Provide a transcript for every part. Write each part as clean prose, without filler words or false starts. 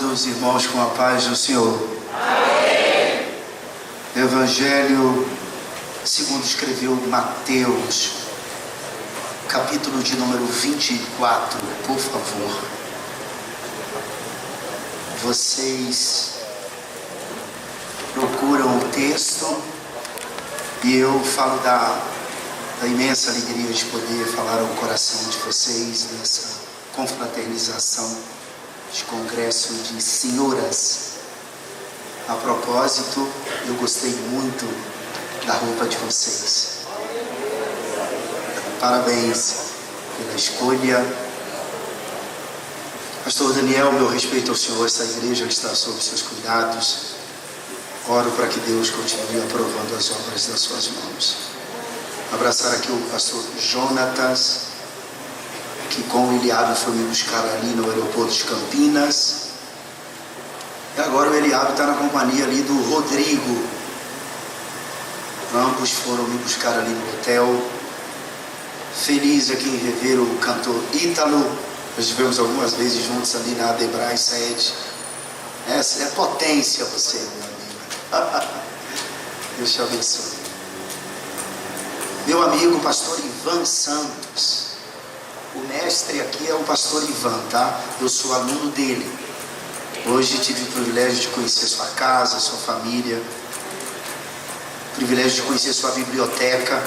Amados irmãos, com a paz do Senhor. Amém. Evangelho segundo escreveu Mateus, capítulo de número 24, por favor. Vocês procuram o texto e eu falo da imensa alegria de poder falar ao coração de vocês nessa confraternização de congresso de senhoras. A propósito, eu gostei muito da roupa de vocês. Parabéns pela escolha. Pastor Daniel, meu respeito ao Senhor, essa igreja está sob seus cuidados. Oro para que Deus continue aprovando as obras das suas mãos. Abraçar aqui o pastor Jonatas, que com o Eliabe foi me buscar ali no aeroporto de Campinas. E agora o Eliabe está na companhia ali do Rodrigo. Ambos foram me buscar ali no hotel. Feliz aqui em rever o cantor Ítalo. Nós estivemos algumas vezes juntos ali na Adebrai sede. Essa é potência você, meu amigo. Deus te abençoe. Meu amigo pastor Ivan Santos. O mestre aqui é o pastor Ivan, tá? Eu sou aluno dele. Hoje tive o privilégio de conhecer sua casa, sua família. O privilégio de conhecer sua biblioteca.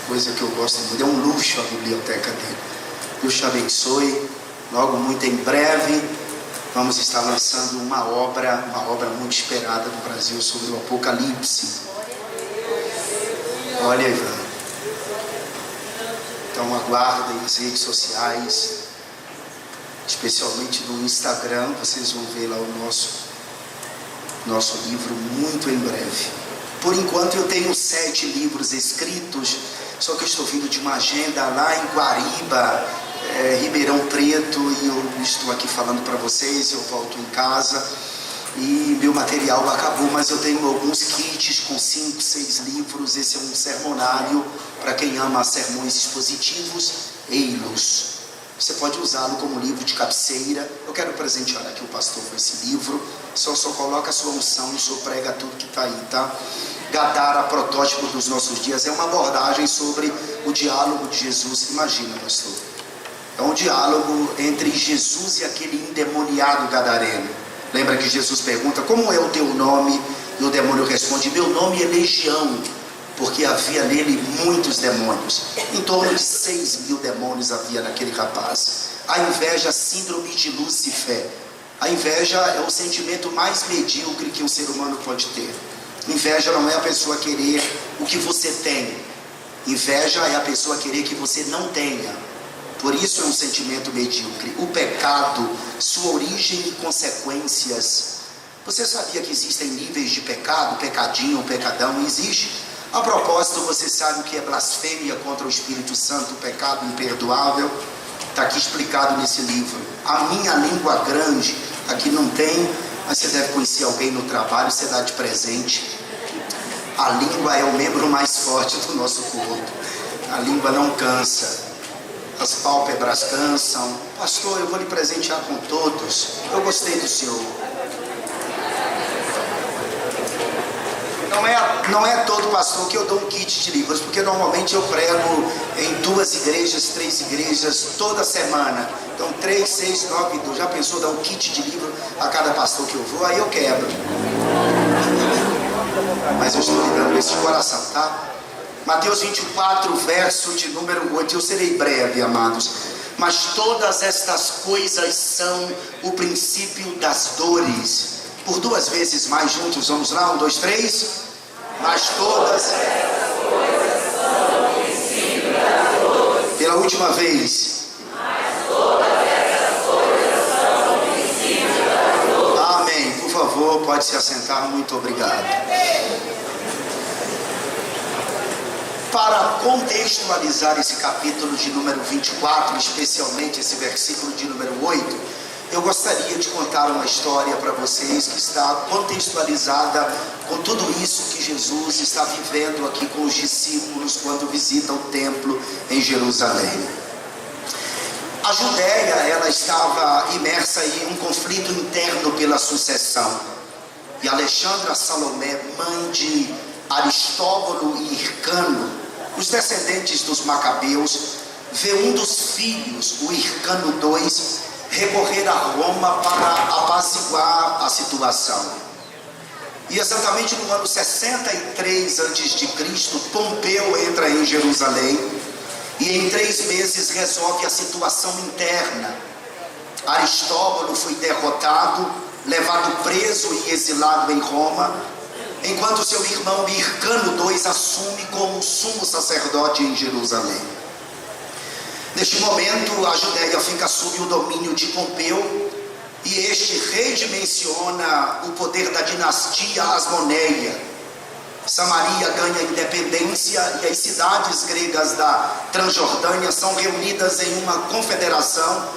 Coisa que eu gosto muito. É um luxo a biblioteca dele. Deus te abençoe. Logo, muito em breve, vamos estar lançando uma obra muito esperada no Brasil sobre o Apocalipse. Olha, Ivan. Então aguardem as redes sociais, especialmente no Instagram, vocês vão ver lá o nosso livro muito em breve. Por enquanto eu tenho 7 livros escritos, só que eu estou vindo de uma agenda lá em Guariba, Ribeirão Preto, e eu estou aqui falando para vocês, eu volto em casa e meu material acabou, mas eu tenho alguns kits com 5, 6 livros. Esse é um sermonário para quem ama sermões expositivos, ei-los. Você pode usá-lo como livro de cabeceira. Eu quero presentear aqui o pastor com esse livro. Só coloca a sua unção e o senhor prega tudo que está aí, tá? Gadara, protótipo dos nossos dias, é uma abordagem sobre o diálogo de Jesus. Imagina, pastor, é um diálogo entre Jesus e aquele endemoniado gadareno. Lembra que Jesus pergunta: como é o teu nome? E o demônio responde: meu nome é Legião, porque havia nele muitos demônios. Em torno de 6.000 demônios havia naquele rapaz. A inveja, a síndrome de Lúcifer. A inveja é o sentimento mais medíocre que um ser humano pode ter. Inveja não é a pessoa querer o que você tem. Inveja é a pessoa querer que você não tenha. Por isso é um sentimento medíocre. O pecado, sua origem e consequências. Você sabia que existem níveis de pecado? Pecadinho, pecadão, existe. A propósito, você sabe o que é blasfêmia contra o Espírito Santo, pecado imperdoável? Está aqui explicado nesse livro. A minha língua grande, aqui não tem, mas você deve conhecer alguém no trabalho, você dá de presente. A língua é o membro mais forte do nosso corpo. A língua não cansa. As pálpebras cansam. Pastor, eu vou lhe presentear com todos. Eu gostei do senhor. Não é todo pastor que eu dou um kit de livros, porque normalmente eu prego em 2 igrejas, 3 igrejas toda semana. Então 3, 6, 9, 12. Já pensou dar um kit de livro a cada pastor que eu vou? Aí eu quebro. Mas eu estou lhe dando esse de coração, tá? Mateus 24, verso de número 8. Eu serei breve, amados. Mas todas estas coisas são o princípio das dores. Por 2 vezes mais juntos, vamos lá, 1, 2, 3. Mas todas estas coisas são o princípio das dores. Pela última vez. Mas todas estas coisas são o princípio das dores. Amém. Por favor, pode se assentar. Muito obrigado. Para contextualizar esse capítulo de número 24, especialmente esse versículo de número 8, eu gostaria de contar uma história para vocês que está contextualizada com tudo isso que Jesus está vivendo aqui com os discípulos quando visita o templo em Jerusalém. A Judéia, ela estava imersa em um conflito interno pela sucessão. E Alexandra Salomé, mãe de Aristóbulo e Hircano, os descendentes dos Macabeus, vê um dos filhos, o Hircano II, recorrer a Roma para apaziguar a situação. E exatamente no ano 63 a.C., Pompeu entra em Jerusalém e em 3 meses resolve a situação interna. Aristóbulo foi derrotado, levado preso e exilado em Roma, enquanto seu irmão Hircano II assume como sumo sacerdote em Jerusalém. Neste momento, a Judéia fica sob o domínio de Pompeu, e este redimensiona o poder da dinastia Asmoneia. Samaria ganha independência e as cidades gregas da Transjordânia são reunidas em uma confederação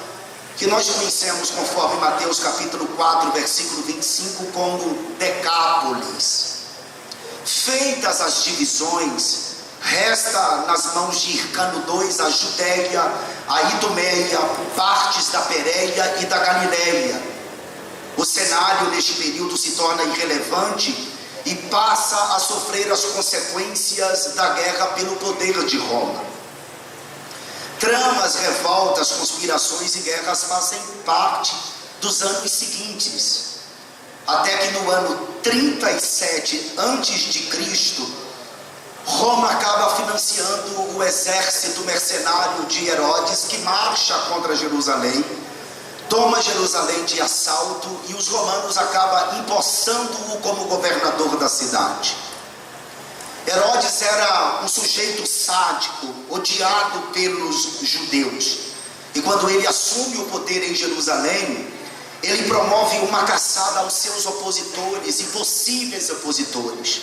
que nós conhecemos, conforme Mateus capítulo 4, versículo 25, como Decápolis. Feitas as divisões, resta nas mãos de Hircano II a Judéia, a Idumeia, partes da Pérea e da Galileia. O cenário neste período se torna irrelevante e passa a sofrer as consequências da guerra pelo poder de Roma. Tramas, revoltas, conspirações e guerras fazem parte dos anos seguintes, até que no ano 37 a.C., Roma acaba financiando o exército mercenário de Herodes, que marcha contra Jerusalém, toma Jerusalém de assalto, e os romanos acabam empossando-o como governador da cidade. Herodes era um sujeito sádico, odiado pelos judeus, e quando ele assume o poder em Jerusalém, ele promove uma caçada aos seus opositores e possíveis opositores,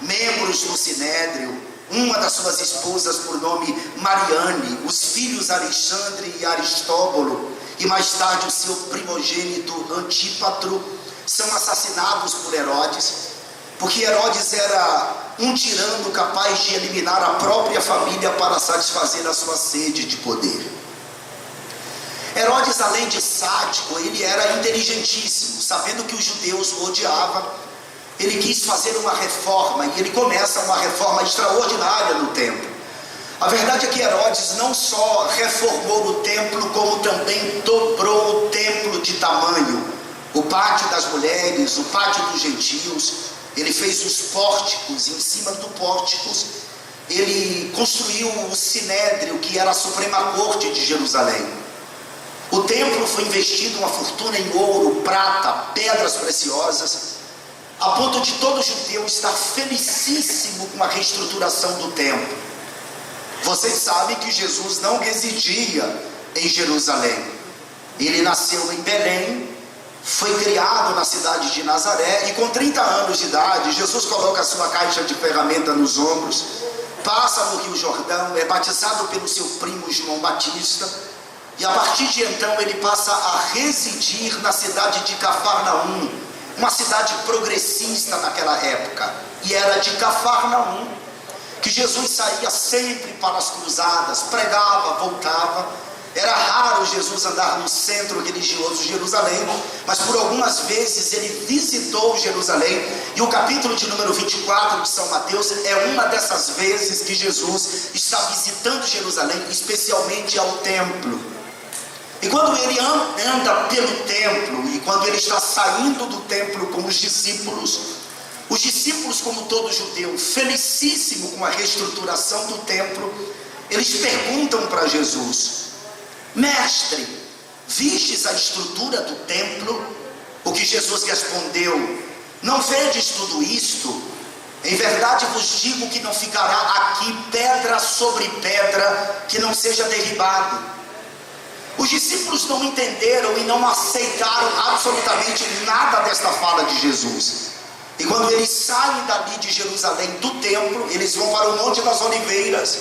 membros do Sinédrio, uma das suas esposas por nome Mariane, os filhos Alexandre e Aristóbulo, e mais tarde o seu primogênito Antípatro, são assassinados por Herodes, porque Herodes era um tirano capaz de eliminar a própria família para satisfazer a sua sede de poder. Herodes, além de sádico, ele era inteligentíssimo. Sabendo que os judeus o odiavam, ele quis fazer uma reforma, e ele começa uma reforma extraordinária no templo. A verdade é que Herodes não só reformou o templo, como também dobrou o templo de tamanho. O pátio das mulheres, o pátio dos gentios, ele fez os pórticos, e em cima do pórticos ele construiu o Sinédrio, que era a Suprema Corte de Jerusalém. O templo foi investido uma fortuna em ouro, prata, pedras preciosas, a ponto de todo judeu estar felicíssimo com a reestruturação do templo. Vocês sabem que Jesus não residia em Jerusalém. Ele nasceu em Belém, foi criado na cidade de Nazaré, e com 30 anos de idade, Jesus coloca a sua caixa de ferramenta nos ombros, passa no Rio Jordão, é batizado pelo seu primo João Batista, e a partir de então ele passa a residir na cidade de Cafarnaum, uma cidade progressista naquela época. E era de Cafarnaum que Jesus saía sempre para as cruzadas, pregava, voltava. Era raro Jesus andar no centro religioso de Jerusalém, mas por algumas vezes ele visitou Jerusalém, e o capítulo de número 24 de São Mateus é uma dessas vezes que Jesus está visitando Jerusalém, especialmente ao templo. E quando ele anda pelo templo, e quando ele está saindo do templo com os discípulos, como todo judeu, felicíssimo com a reestruturação do templo, eles perguntam para Jesus: Mestre, vistes a estrutura do templo? O que Jesus respondeu: não vedes tudo isto? Em verdade vos digo que não ficará aqui pedra sobre pedra que não seja derribado. Os discípulos não entenderam e não aceitaram absolutamente nada desta fala de Jesus. E quando eles saem dali de Jerusalém, do templo, eles vão para o Monte das Oliveiras.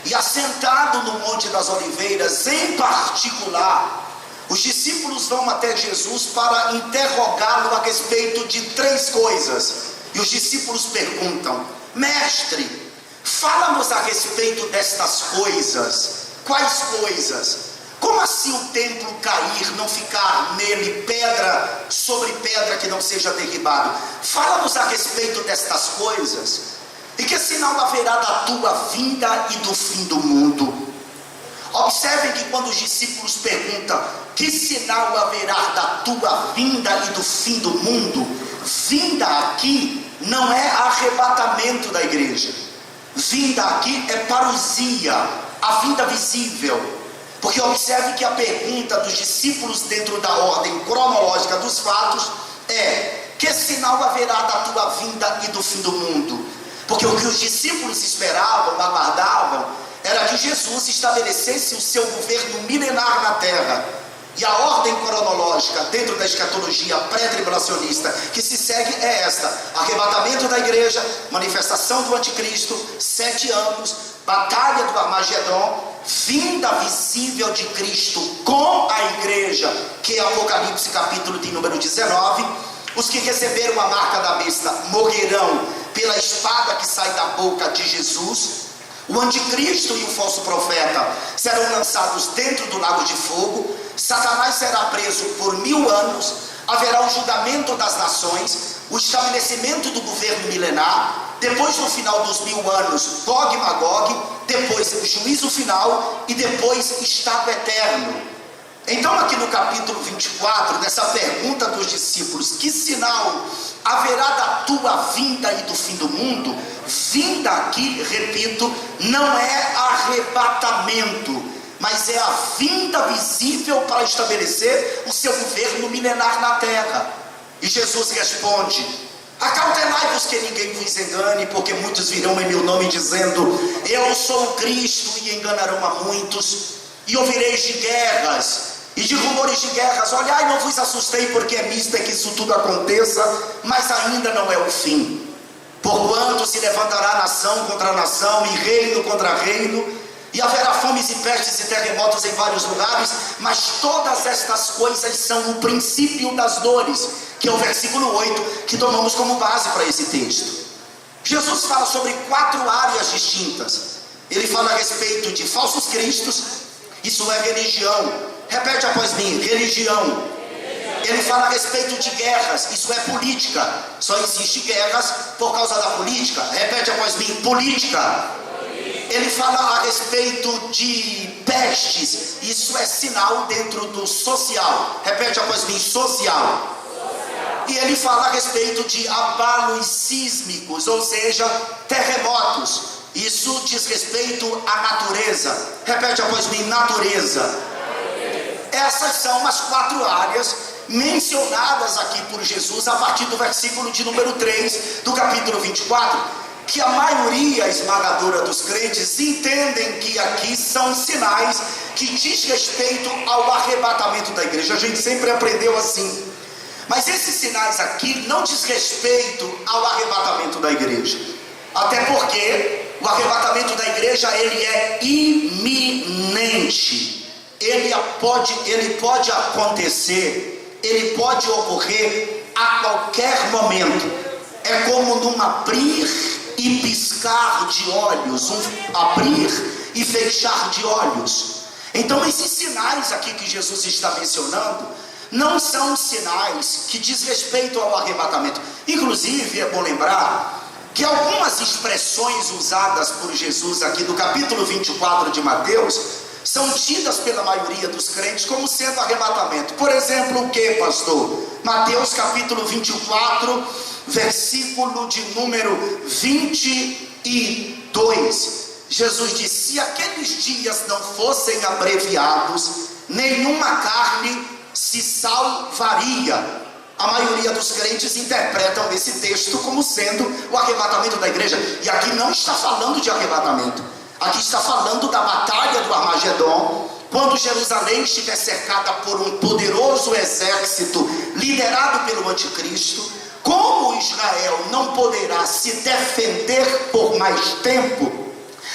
E assentado no Monte das Oliveiras, em particular, os discípulos vão até Jesus para interrogá-lo a respeito de 3 coisas. E os discípulos perguntam: Mestre, fala-nos a respeito destas coisas. Quais coisas? Como Como assim o templo cair, não ficar nele pedra sobre pedra que não seja derribado? Fala-nos a respeito destas coisas. E que sinal haverá da tua vinda e do fim do mundo? Observem que quando os discípulos perguntam: que sinal haverá da tua vinda e do fim do mundo? Vinda aqui não é arrebatamento da igreja. Vinda aqui é parousia, a vinda visível. Porque observe que a pergunta dos discípulos dentro da ordem cronológica dos fatos é: que sinal haverá da tua vinda e do fim do mundo? Porque o que os discípulos esperavam, aguardavam, era que Jesus estabelecesse o seu governo milenar na terra. E a ordem cronológica dentro da escatologia pré-tribulacionista que se segue é esta: arrebatamento da igreja, manifestação do anticristo, 7 anos, batalha do Armagedon, vinda visível de Cristo com a igreja, que é Apocalipse capítulo de número 19. Os que receberam a marca da besta morrerão pela espada que sai da boca de Jesus. O anticristo e o falso profeta serão lançados dentro do lago de fogo. Satanás será preso por 1000 anos. Haverá o julgamento das nações, o estabelecimento do governo milenar. Depois, no final dos 1000 anos, Gog e Magog. Depois o juízo final e depois estado eterno. Então aqui no capítulo 24, nessa pergunta dos discípulos: que sinal haverá da tua vinda e do fim do mundo? Vinda aqui, repito, não é arrebatamento, mas é a vinda visível para estabelecer o seu governo milenar na terra. E Jesus responde: acautelai-vos que ninguém vos engane, porque muitos virão em meu nome dizendo: eu sou o Cristo, e enganarão a muitos. E ouvireis de guerras e de rumores de guerras. Olhai, não vos assustei, porque é misto que isso tudo aconteça, mas ainda não é o fim. Porquanto se levantará nação contra nação e reino contra reino, e haverá fomes e pestes e terremotos em vários lugares, mas todas estas coisas são o princípio das dores, que é o versículo 8 que tomamos como base para esse texto. Jesus fala sobre 4 áreas distintas. Ele fala a respeito de falsos cristos, isso é religião. Repete após mim: religião. Ele fala a respeito de guerras, isso é política. Só existe guerras por causa da política. Repete após mim: política. Ele fala a respeito de pestes, isso é sinal dentro do social. Repete após mim: social. E ele fala a respeito de abalos sísmicos, ou seja, terremotos. Isso diz respeito à natureza. Repete após mim: natureza. Essas são as 4 áreas mencionadas aqui por Jesus a partir do versículo de número 3 do capítulo 24, que a maioria esmagadora dos crentes entendem que aqui são sinais que diz respeito ao arrebatamento da igreja. A gente sempre aprendeu assim. Mas esses sinais aqui não diz respeito ao arrebatamento da igreja, até porque o arrebatamento da igreja ele é iminente. Ele pode acontecer, ele pode ocorrer a qualquer momento. É como num abrir e piscar de olhos, um abrir e fechar de olhos. Então esses sinais aqui que Jesus está mencionando não são sinais que diz respeito ao arrebatamento. Inclusive é bom lembrar que algumas expressões usadas por Jesus aqui no capítulo 24 de Mateus são tidas pela maioria dos crentes como sendo arrebatamento. Por exemplo, o que, pastor? Mateus capítulo 24, versículo de número 22. Jesus disse: se aqueles dias não fossem abreviados, nenhuma carne se salvaria. A maioria dos crentes interpretam esse texto como sendo o arrebatamento da igreja. E aqui não está falando de arrebatamento. Aqui está falando da batalha do Armagedon, quando Jerusalém estiver cercada por um poderoso exército liderado pelo anticristo. Como Israel não poderá se defender por mais tempo,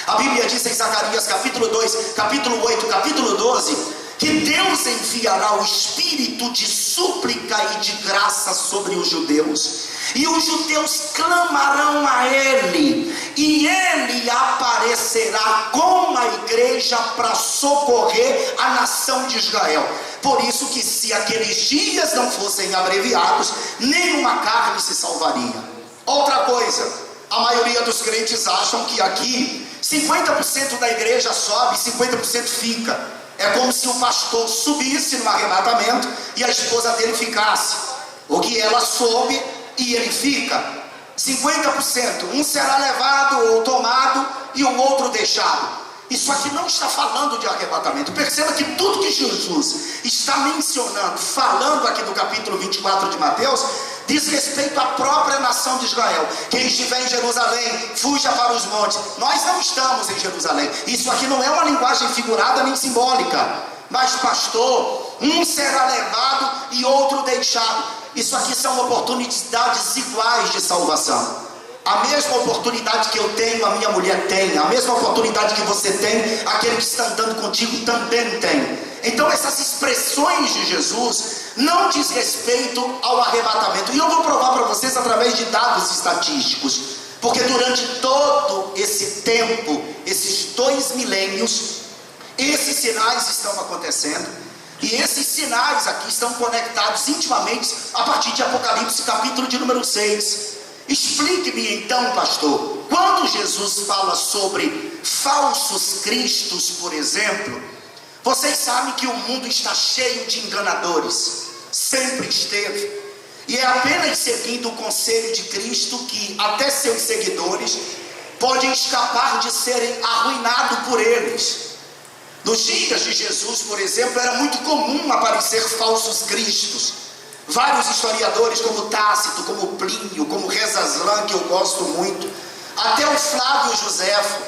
a Bíblia diz em Zacarias capítulo 2, capítulo 8, capítulo 12, que Deus enviará o espírito de súplica e de graça sobre os judeus. e os judeus clamarão a ele, e ele aparecerá com a igreja para socorrer a nação de Israel. Por isso que se aqueles dias não fossem abreviados, nenhuma carne se salvaria. Outra coisa, a maioria dos crentes acham que aqui 50% da igreja sobe, 50% fica. É como se o pastor subisse no arrebatamento e a esposa dele ficasse, ou que ela sobe e ele fica. 50%, um será levado ou tomado e o outro deixado. Isso aqui não está falando de arrebatamento. Perceba que tudo que Jesus está mencionando, falando aqui no capítulo 24 de Mateus, diz respeito à própria nação de Israel. Quem estiver em Jerusalém, fuja para os montes. Nós não estamos em Jerusalém. Isso aqui não é uma linguagem figurada nem simbólica. Mas pastor, um será levado e outro deixado. Isso aqui são oportunidades iguais de salvação. A mesma oportunidade que eu tenho, a minha mulher tem. A mesma oportunidade que você tem, aquele que está andando contigo também tem. Então essas expressões de Jesus não diz respeito ao arrebatamento. E eu vou provar para vocês através de dados estatísticos. Porque durante todo esse tempo, esses 2 milênios, esses sinais estão acontecendo. E esses sinais aqui estão conectados intimamente a partir de Apocalipse, capítulo de número 6. Explique-me então, pastor, quando Jesus fala sobre falsos cristos, por exemplo, vocês sabem que o mundo está cheio de enganadores, sempre esteve, e é apenas seguindo o conselho de Cristo que até seus seguidores podem escapar de serem arruinados por eles. Nos dias de Jesus, por exemplo, era muito comum aparecer falsos cristos. Vários historiadores, como Tácito, como Plínio, como Rezazlã, que eu gosto muito, até o Flávio Joséfo,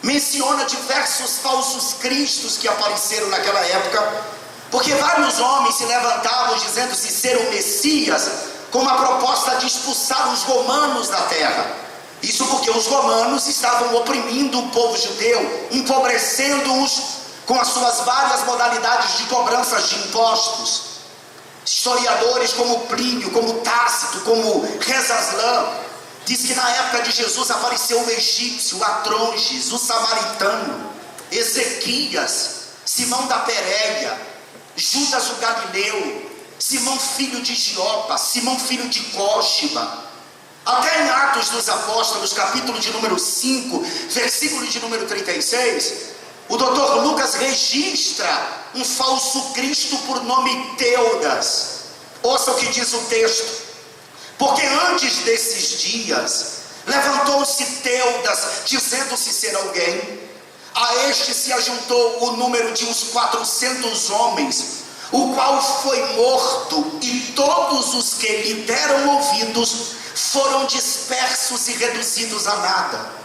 menciona diversos falsos cristos que apareceram naquela época, porque vários homens se levantavam dizendo-se ser o Messias, com uma proposta de expulsar os romanos da terra. Isso porque os romanos estavam oprimindo o povo judeu, empobrecendo-os com as suas várias modalidades de cobranças de impostos. Historiadores como Plínio, como Tácito, como Rezazlã, diz que na época de Jesus apareceu o egípcio, o Atronges, o samaritano, Ezequias, Simão da Pérea, Judas o Galileu, Simão filho de Giopa, Simão filho de Cóshiba. Até em Atos dos Apóstolos, capítulo de número 5, versículo de número 36, o doutor Lucas registra um falso Cristo por nome Teudas. Ouça o que diz o texto: porque antes desses dias levantou-se Teudas, dizendo-se ser alguém. A este se ajuntou o número de uns 400 homens, o qual foi morto, e todos os que lhe deram ouvidos foram dispersos e reduzidos a nada.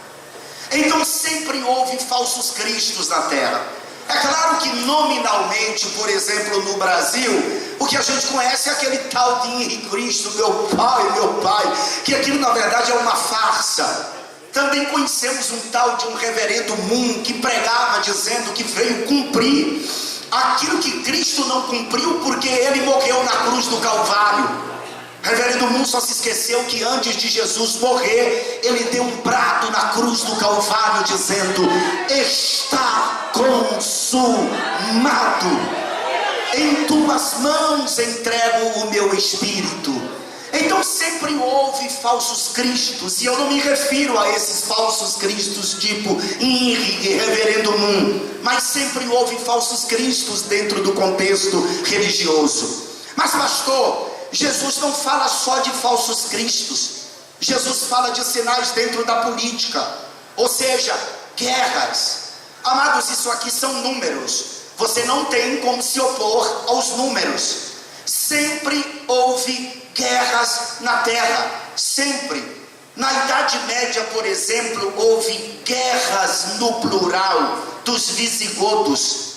Então sempre houve falsos cristos na terra. É claro que nominalmente, por exemplo, no Brasil, o que a gente conhece é aquele tal de Henrique Cristo, meu pai, que aquilo na verdade é uma farsa. Também conhecemos um tal de um reverendo Moon, que pregava dizendo que veio cumprir aquilo que Cristo não cumpriu, porque ele morreu na cruz do Calvário. Reverendo Moon só se esqueceu que antes de Jesus morrer, ele deu um brado na cruz do Calvário dizendo: está consumado, em tuas mãos entrego o meu espírito. Então sempre houve falsos cristos, e eu não me refiro a esses falsos cristos tipo Henrique e Reverendo Moon, mas sempre houve falsos cristos dentro do contexto religioso. Mas pastor, Jesus não fala só de falsos cristos. Jesus fala de sinais dentro da política, ou seja, guerras. Amados, isso aqui são números. Você não tem como se opor aos números. Sempre houve guerras na terra, sempre. Na Idade Média, por exemplo, houve guerras no plural dos visigodos,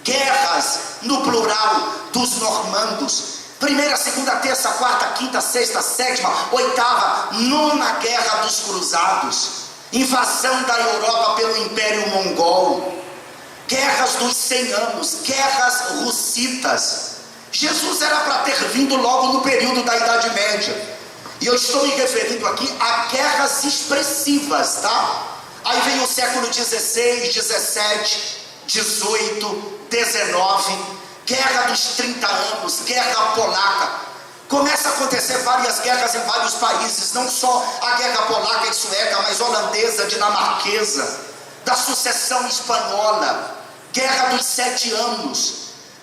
guerras no plural dos normandos. Primeira, segunda, terça, quarta, quinta, sexta, sétima, oitava, nona guerra dos cruzados, invasão da Europa pelo Império Mongol, guerras dos 100 anos, guerras russitas. Jesus era para ter vindo logo no período da Idade Média. E eu estou me referindo aqui a guerras expressivas, tá? Aí vem o século XVI, XVII, XVIII, XIX, guerra dos 30 anos, guerra polaca. Começa a acontecer várias guerras em vários países, não só a guerra polaca e sueca, mas holandesa, dinamarquesa, da sucessão espanhola, guerra dos 7 anos,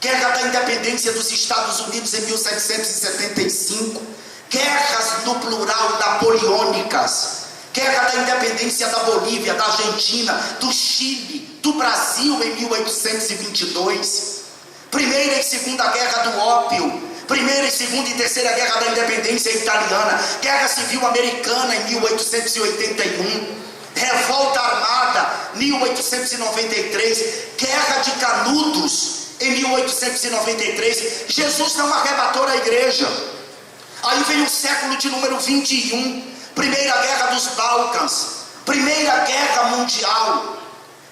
guerra da independência dos Estados Unidos em 1775, guerras no plural napoleônicas, guerra da independência da Bolívia, da Argentina, do Chile, do Brasil em 1822, Primeira e Segunda Guerra do Ópio, Primeira e Segunda e Terceira Guerra da Independência Italiana, Guerra Civil Americana em 1881, Revolta Armada 1893, Guerra de Canudos em 1893. Jesus não arrebatou a igreja. Aí vem o século de número 21, Primeira Guerra dos Balcãs, Primeira Guerra Mundial,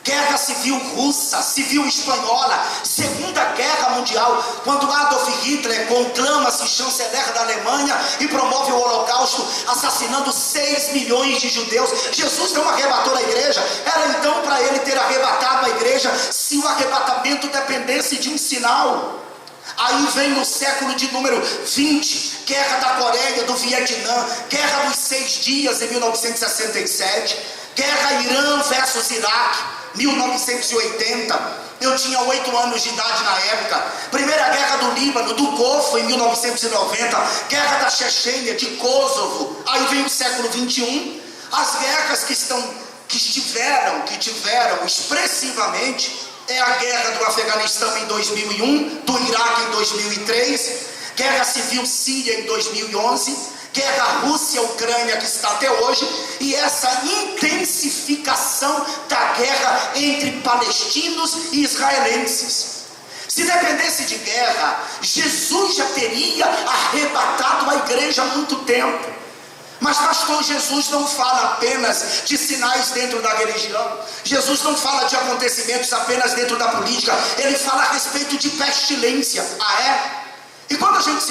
Guerra Civil Russa, Civil Espanhola, Segunda Guerra Mundial, quando Adolf Hitler conclama-se chanceler da Alemanha e promove o Holocausto, assassinando 6 milhões de judeus. Jesus não arrebatou a igreja. Era então para ele ter arrebatado a igreja se o arrebatamento dependesse de um sinal. Aí vem no século de número 20, Guerra da Coreia, do Vietnã, Guerra dos 6 Dias em 1967, Guerra Irã versus Iraque, 1980, eu tinha 8 anos de idade na época. Primeira Guerra do Líbano, do Golfo em 1990, Guerra da Chechênia, de Kosovo. Aí vem o século 21, as guerras que tiveram expressivamente, é a guerra do Afeganistão em 2001, do Iraque em 2003, Guerra Civil Síria em 2011, Guerra Rússia-Ucrânia que está até hoje, e essa intensificação da guerra entre palestinos e israelenses. Se dependesse de guerra, Jesus já teria arrebatado a igreja há muito tempo. Mas pastor, Jesus não fala apenas de sinais dentro da religião, Jesus não fala de acontecimentos apenas dentro da política, ele fala a respeito de pestilência. Ah, é? E quando a gente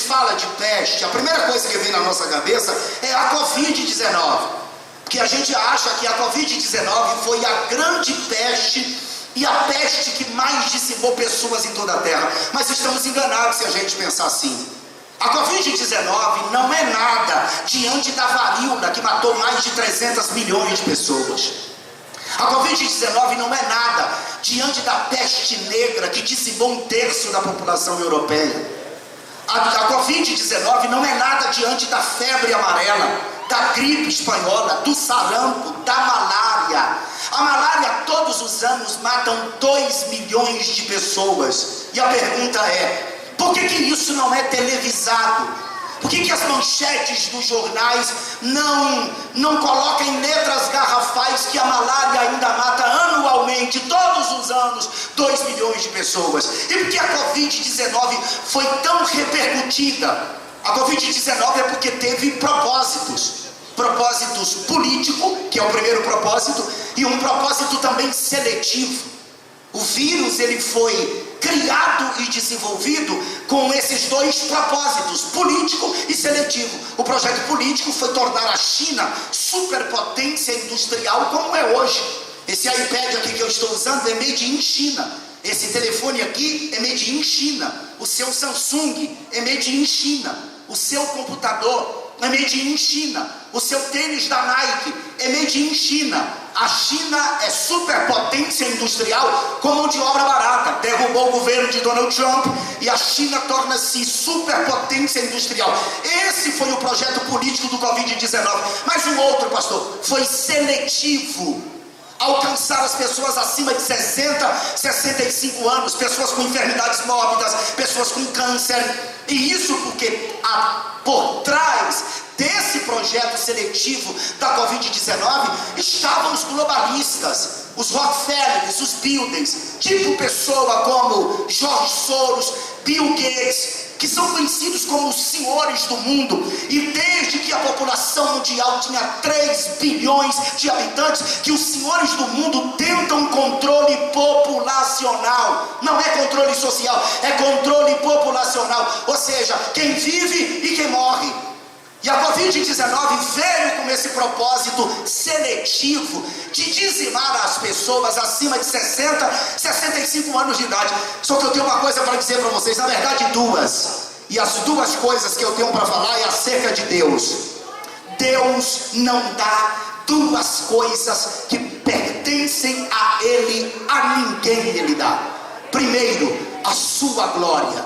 fala de peste, a primeira coisa que vem na nossa cabeça é a Covid-19, porque a gente acha que a Covid-19 foi a grande peste e a peste que mais dizimou pessoas em toda a terra. Mas estamos enganados se a gente pensar assim. A Covid-19 não é nada diante da varíola que matou mais de 300 milhões de pessoas. A Covid-19 não é nada diante da peste negra que dizimou 1/3 da população europeia. A Covid-19 não é nada diante da febre amarela, da gripe espanhola, do sarampo, da malária. A malária todos os anos matam 2 milhões de pessoas. E a pergunta é: por que isso não é televisado? Por que as manchetes dos jornais não colocam em letras garrafais que a malária ainda mata anualmente, todos os anos, 2 milhões de pessoas? E por que a Covid-19 foi tão repercutida? A Covid-19 é porque teve propósitos políticos, que é o primeiro propósito, e um propósito também seletivo. O vírus, ele foi criado e desenvolvido com esses 2 propósitos, político e seletivo. O projeto político foi tornar a China superpotência industrial como é hoje. Esse iPad aqui que eu estou usando é made in China. Esse telefone aqui é made in China. O seu Samsung é made in China. O seu computador é made in China. O seu tênis da Nike é made in China. A China é superpotência industrial com mão de obra barata. Derrubou o governo de Donald Trump e a China torna-se superpotência industrial. Esse foi o projeto político do Covid-19. Mas o outro, pastor, foi seletivo. Alcançar as pessoas acima de 60, 65 anos, pessoas com enfermidades mórbidas, pessoas com câncer. E isso porque por trás desse projeto seletivo da Covid-19 estavam os globalistas, os Rockefellers, os Bildens, tipo pessoa como George Soros, Bill Gates, que são conhecidos como os senhores do mundo. E desde que a população mundial tinha 3 bilhões de habitantes, que os senhores do mundo tentam controle populacional. Não é controle social, é controle populacional. Ou seja, quem vive e quem morre. E a Covid-19 veio com esse propósito seletivo de dizimar as pessoas acima de 60, 65 anos de idade. Só que eu tenho uma coisa para dizer para vocês, na verdade duas. E as duas coisas que eu tenho para falar é acerca de Deus. Deus não dá duas coisas que pertencem a Ele, a ninguém Ele dá. Primeiro, a sua glória.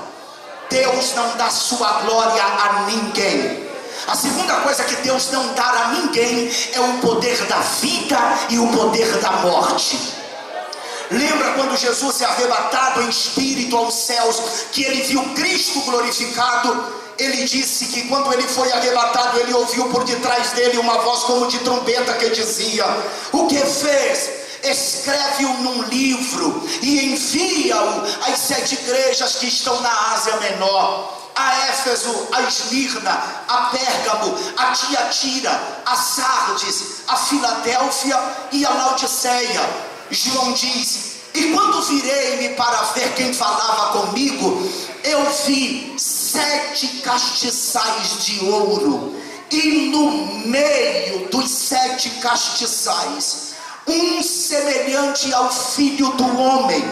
Deus não dá sua glória a ninguém. A segunda coisa que Deus não dá a ninguém é o poder da vida e o poder da morte. Lembra quando Jesus é arrebatado em espírito aos céus, que ele viu Cristo glorificado? Ele disse que quando ele foi arrebatado, ele ouviu por detrás dele uma voz como de trombeta que dizia: o que fez? Escreve-o num livro e envia-o às 7 igrejas que estão na Ásia Menor: a Éfeso, a Esmirna, a Pérgamo, a Tiatira, a Sardes, a Filadélfia e a Laodiceia. João diz: e quando virei-me para ver quem falava comigo, eu vi 7 castiçais de ouro, e no meio dos 7 castiçais um semelhante ao Filho do Homem,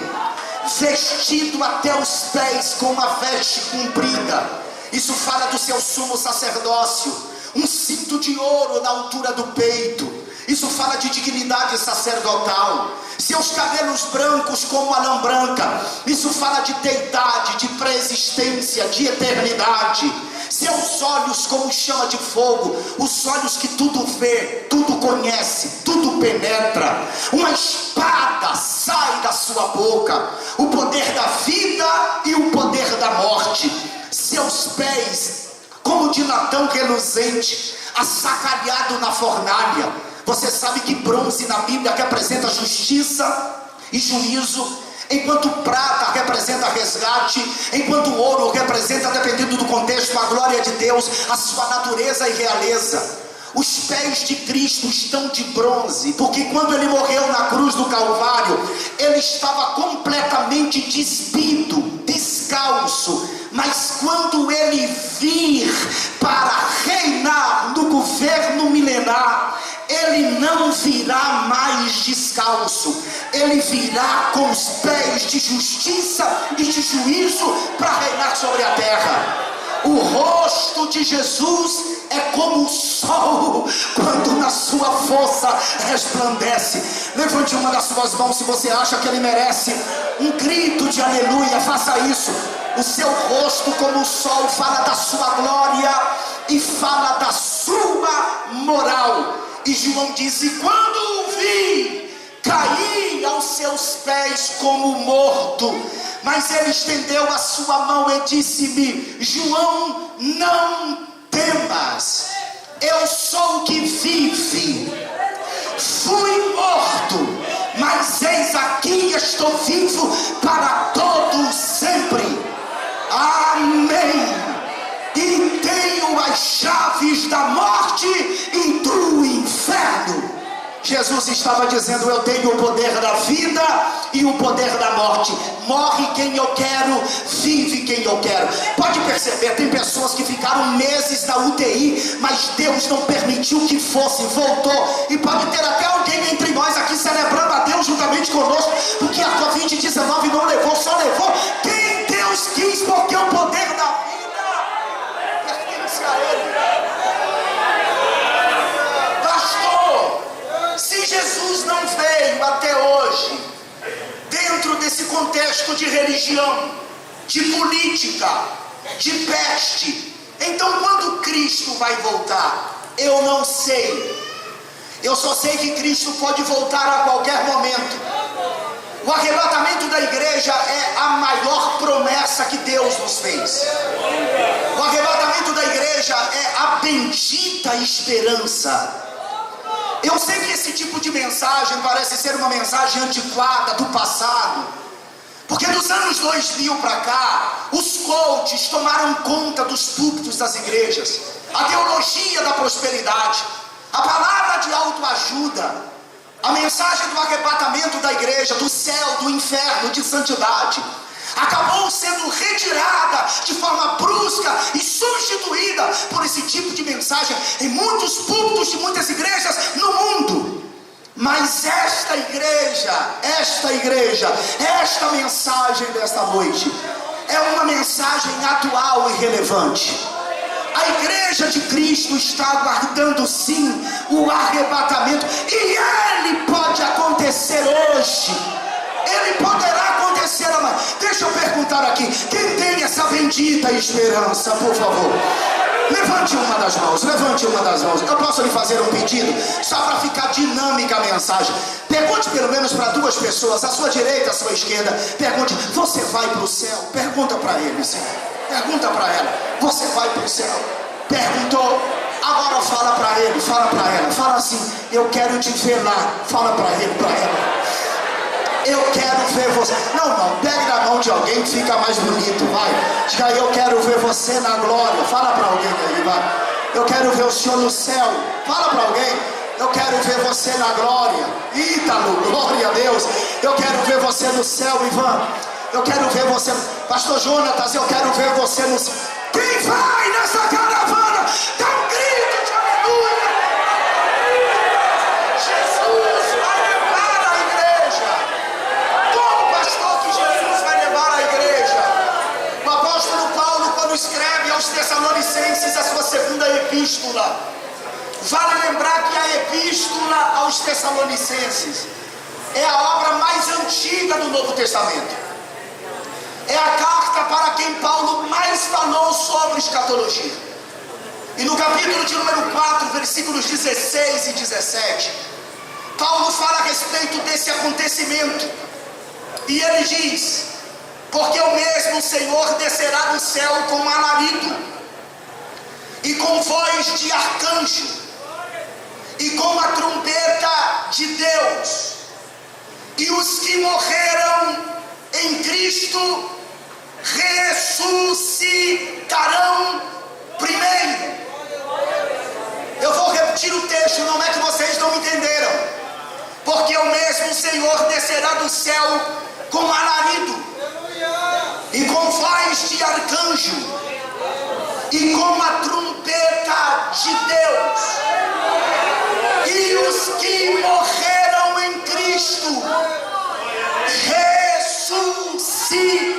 vestido até os pés com uma veste comprida. Isso fala do seu sumo sacerdócio. Um cinto de ouro na altura do peito. Isso fala de dignidade sacerdotal. Seus cabelos brancos como a lã branca. Isso fala de deidade, de preexistência, de eternidade. Seus olhos como chama de fogo. Os olhos que tudo vê, tudo conhece, tudo penetra. Uma espada sai da sua boca. O poder da vida e o poder da morte. Seus pés como de latão reluzente, assacalhado na fornalha. Você sabe que bronze na Bíblia representa justiça e juízo, enquanto prata representa resgate, enquanto ouro representa, dependendo do contexto, a glória de Deus, a sua natureza e realeza. Os pés de Cristo estão de bronze, porque quando ele morreu na cruz do Calvário, ele estava completamente despido, descalço. Mas quando ele vir para reinar no governo milenar, ele não virá mais descalço, ele virá com os pés de justiça e de juízo para reinar sobre a terra. O rosto de Jesus é como o sol quando na sua força resplandece. Levante uma das suas mãos se você acha que ele merece um grito de aleluia. Faça isso. O seu rosto como o sol fala da sua glória e fala da sua moral. E João disse: quando o vi, caí aos seus pés como morto. Mas ele estendeu a sua mão e disse-me: João, não temas, eu sou o que vive. Fui morto, mas eis aqui estou vivo para todo sempre. Amém. E tenho as chaves da morte e do inferno. Jesus estava dizendo: eu tenho o poder da vida e o poder da morte. Morre quem eu quero, vive quem eu quero. Pode perceber, tem pessoas que ficaram meses na UTI, mas Deus não permitiu que fosse, voltou. E pode ter até alguém entre nós aqui celebrando a Deus juntamente conosco, porque a Covid-19 não levou, só levou quem Deus quis, porque o poder da vida pertence a Ele. Se Jesus não veio até hoje, dentro desse contexto de religião, de política, de peste, então quando Cristo vai voltar? Eu não sei. Eu só sei que Cristo pode voltar a qualquer momento. O arrebatamento da igreja é a maior promessa que Deus nos fez. O arrebatamento da igreja é a bendita esperança. Eu sei que esse tipo de mensagem parece ser uma mensagem antiquada do passado, porque dos anos 2000 para cá, os coaches tomaram conta dos púlpitos das igrejas. A teologia da prosperidade, a palavra de autoajuda, a mensagem do arrebatamento da igreja, do céu, do inferno, de santidade. acabou sendo retirada de forma brusca e substituída por esse tipo de mensagem em muitos púlpitos de muitas igrejas no mundo. Mas esta mensagem desta noite é uma mensagem atual e relevante. A igreja de Cristo está aguardando sim o arrebatamento, e ele pode acontecer hoje, ele poderá acontecer amanhã. Deixa eu perguntar aqui, quem tem essa bendita esperança, por favor? Levante uma das mãos. Eu posso lhe fazer um pedido, só para ficar dinâmica a mensagem. Pergunte pelo menos para duas pessoas, à sua direita, à sua esquerda. Pergunte: você vai para o céu? Pergunta para ele, sim. Pergunta para ela: você vai para o céu? Perguntou. Agora fala para ele, fala para ela. Fala assim: eu quero te ver lá. Fala para ele, para ela: eu quero ver você. Não, pegue na mão de alguém que fica mais bonito, vai. Diga aí: eu quero ver você na glória. Fala para alguém aí, vai. Eu quero ver o Senhor no céu. Fala para alguém: eu quero ver você na glória. Ítalo, glória a Deus. Eu quero ver você no céu, Ivan. Eu quero ver você, Pastor Jonatas. Eu quero ver você no céu. Quem vai nessa caravana? Dá um grito de aleluia. Jesus vai levar a igreja. Como, pastor, que Jesus vai levar a igreja? O apóstolo Paulo, quando escreve aos Tessalonicenses a sua segunda epístola, vale lembrar que a epístola aos Tessalonicenses é a obra mais antiga do Novo Testamento. É a carta para quem Paulo mais falou sobre escatologia. E no capítulo de número 4, versículos 16 e 17, Paulo fala a respeito desse acontecimento. E ele diz: porque o mesmo Senhor descerá do céu com alarido, e com voz de arcanjo, e com a trombeta de Deus, e os que morreram em Cristo ressuscitarão primeiro. Eu vou repetir o texto, não é que vocês não entenderam. Porque o mesmo Senhor descerá do céu com alarido, e com voz de arcanjo, e com a trombeta de Deus, e os que morreram em Cristo ressuscitarão